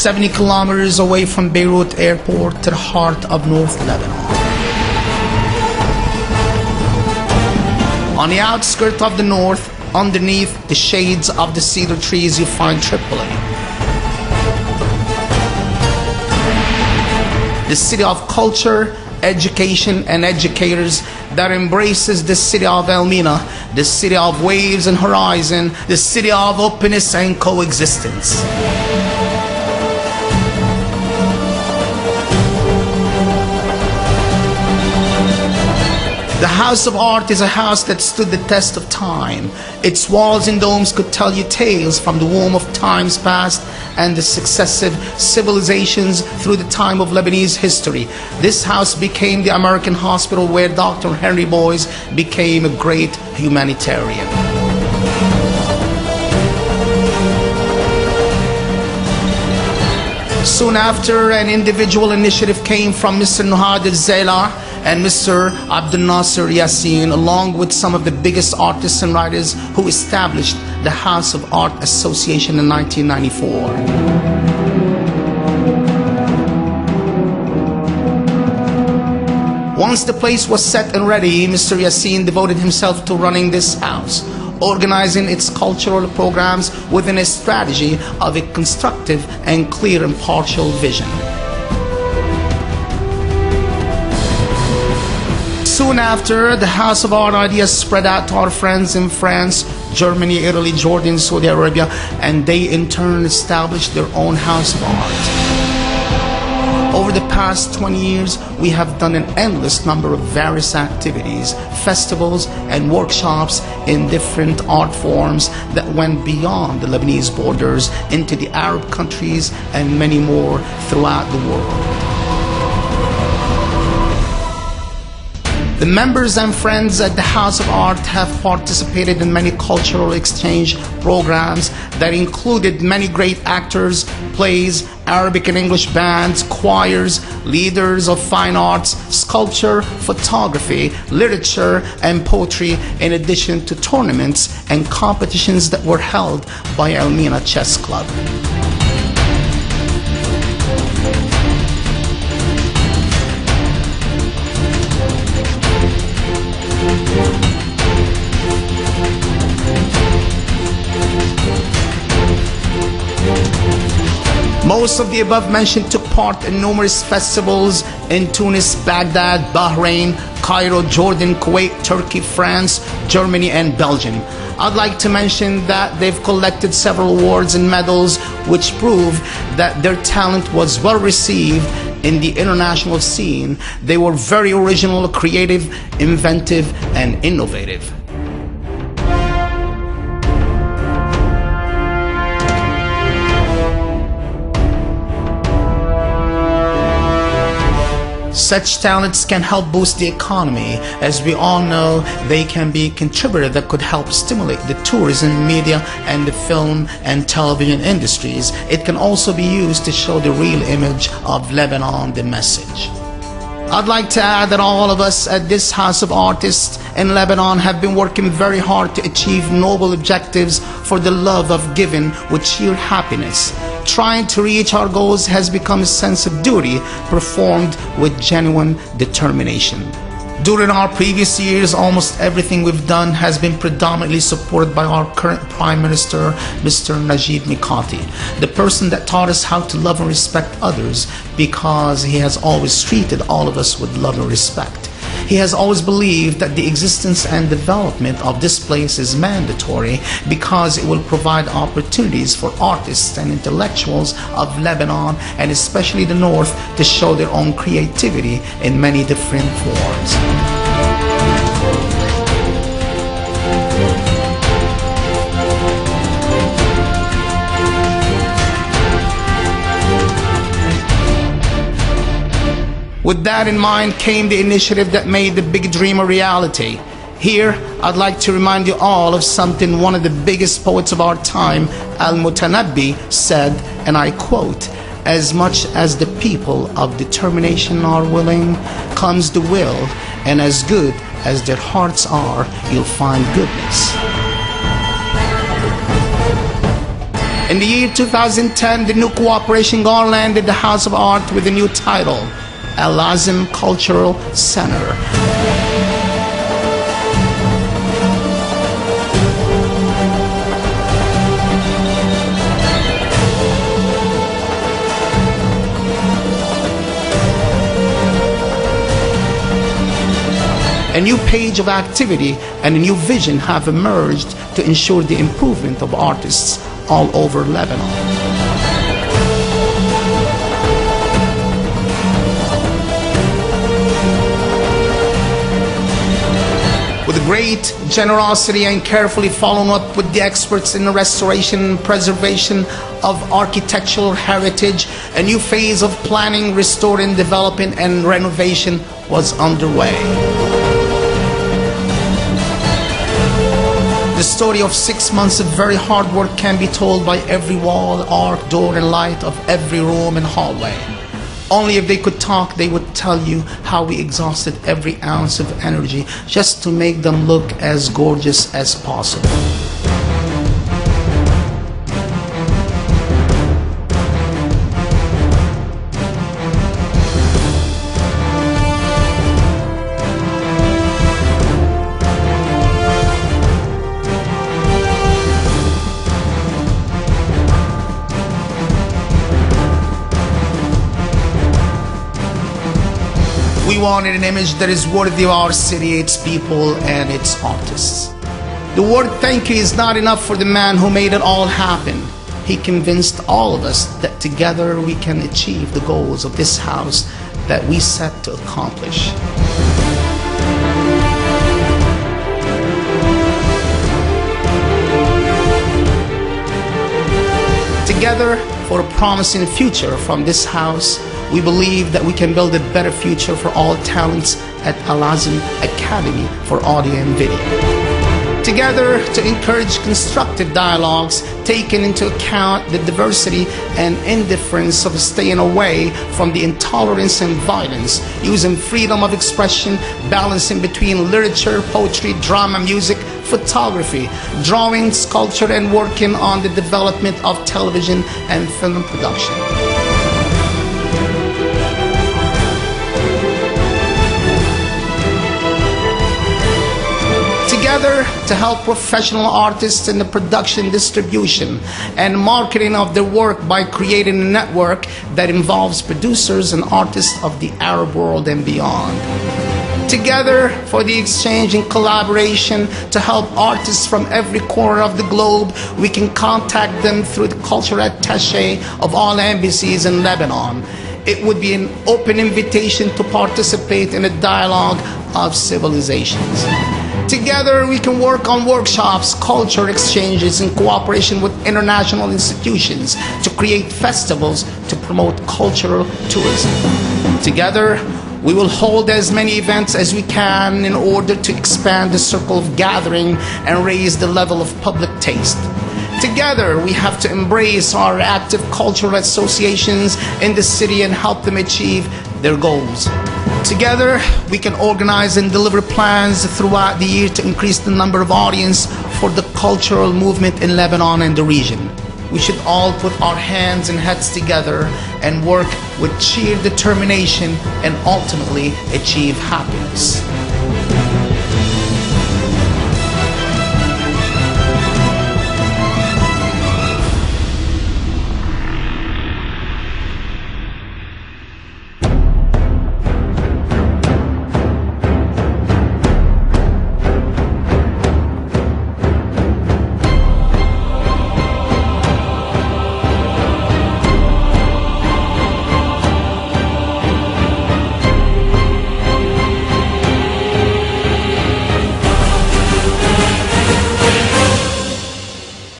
70 kilometers away from Beirut airport to the heart of North Lebanon. On the outskirts of the north, underneath the shades of the cedar trees, you find Tripoli. The city of culture, education, and educators that embraces the city of EL-MINA, the city of waves and horizon, the city of openness and coexistence. The House of Art is a house that stood the test of time. Its walls and domes could tell you tales from the womb of times past and the successive civilizations through the time of Lebanese history. This house became the American hospital where Dr. Henry Boyce became a great humanitarian. Soon after, an individual initiative came from Mr. Nuhad al-Zaylah and Mr. Abdel Nasser Yassin, along with some of the biggest artists and writers who established the House of Art Association in 1994. Once the place was set and ready, Mr. Yassin devoted himself to running this house, organizing its cultural programs within a strategy of a constructive and clear impartial vision. Soon after, the House of Art ideas spread out to our friends in France, Germany, Italy, Jordan, Saudi Arabia, and they in turn established their own House of Art. Over the past 20 years, we have done an endless number of various activities, festivals, and workshops in different art forms that went beyond the Lebanese borders into the Arab countries and many more throughout the world. The members and friends at the House of Art have participated in many cultural exchange programs that included many great actors, plays, Arabic and English bands, choirs, leaders of fine arts, sculpture, photography, literature, and poetry, in addition to tournaments and competitions that were held by EL-MINA Chess Club. Most of the above mentioned took part in numerous festivals in Tunis, Baghdad, Bahrain, Cairo, Jordan, Kuwait, Turkey, France, Germany, and Belgium. I'd like to mention that they've collected several awards and medals which prove that their talent was well received in the international scene. They were very original, creative, inventive, and innovative. Such talents can help boost the economy. As we all know, they can be a contributor that could help stimulate the tourism, media, and the film and television industries. It can also be used to show the real image of Lebanon, the message. I'd like to add that all of us at this House of Artists in Lebanon have been working very hard to achieve noble objectives for the love of giving with sheer happiness. Trying to reach our goals has become a sense of duty performed with genuine determination. During our previous years, almost everything we've done has been predominantly supported by our current Prime Minister, Mr. Najib Mikati, the person that taught us how to love and respect others, because he has always treated all of us with love and respect. He has always believed that the existence and development of this place is mandatory because it will provide opportunities for artists and intellectuals of Lebanon, and especially the North, to show their own creativity in many different forms. With that in mind came the initiative that made the big dream a reality. Here, I'd like to remind you all of something one of the biggest poets of our time, Al-Mutanabbi, said, and I quote, "As much as the people of determination are willing, comes the will, and as good as their hearts are, you'll find goodness." In the year 2010, the new cooperation garlanded the House of Art with a new title, AZM Cultural Center. A new page of activity and a new vision have emerged to ensure the improvement of artists all over Lebanon. With great generosity and carefully following up with the experts in the restoration and preservation of architectural heritage, a new phase of planning, restoring, developing, and renovation was underway. The story of 6 months of very hard work can be told by every wall, arc, door, and light of every room and hallway. Only if they could talk, they would tell you how we exhausted every ounce of energy just to make them look as gorgeous as possible. We wanted an image that is worthy of our city, its people, and its artists. The word thank you is not enough for the man who made it all happen. He convinced all of us that together we can achieve the goals of this house that we set to accomplish. Together for a promising future from this house, we believe that we can build a better future for all talents at AZM Academy for Audio and Video. Together to encourage constructive dialogues, taking into account the diversity and indifference of staying away from the intolerance and violence, using freedom of expression, balancing between literature, poetry, drama, music, photography, drawing, sculpture, and working on the development of television and film production. Together to help professional artists in the production, distribution, and marketing of their work by creating a network that involves producers and artists of the Arab world and beyond. Together for the exchange and collaboration to help artists from every corner of the globe. We can contact them through the cultural attaché of all embassies in Lebanon. It would be an open invitation to participate in a dialogue of civilizations. Together, we can work on workshops, culture exchanges, in cooperation with international institutions to create festivals to promote cultural tourism. Together, we will hold as many events as we can in order to expand the circle of gathering and raise the level of public taste. Together, we have to embrace our active cultural associations in the city and help them achieve their goals. Together, we can organize and deliver plans throughout the year to increase the number of audience for the cultural movement in Lebanon and the region. We should all put our hands and heads together and work with sheer determination and ultimately achieve happiness.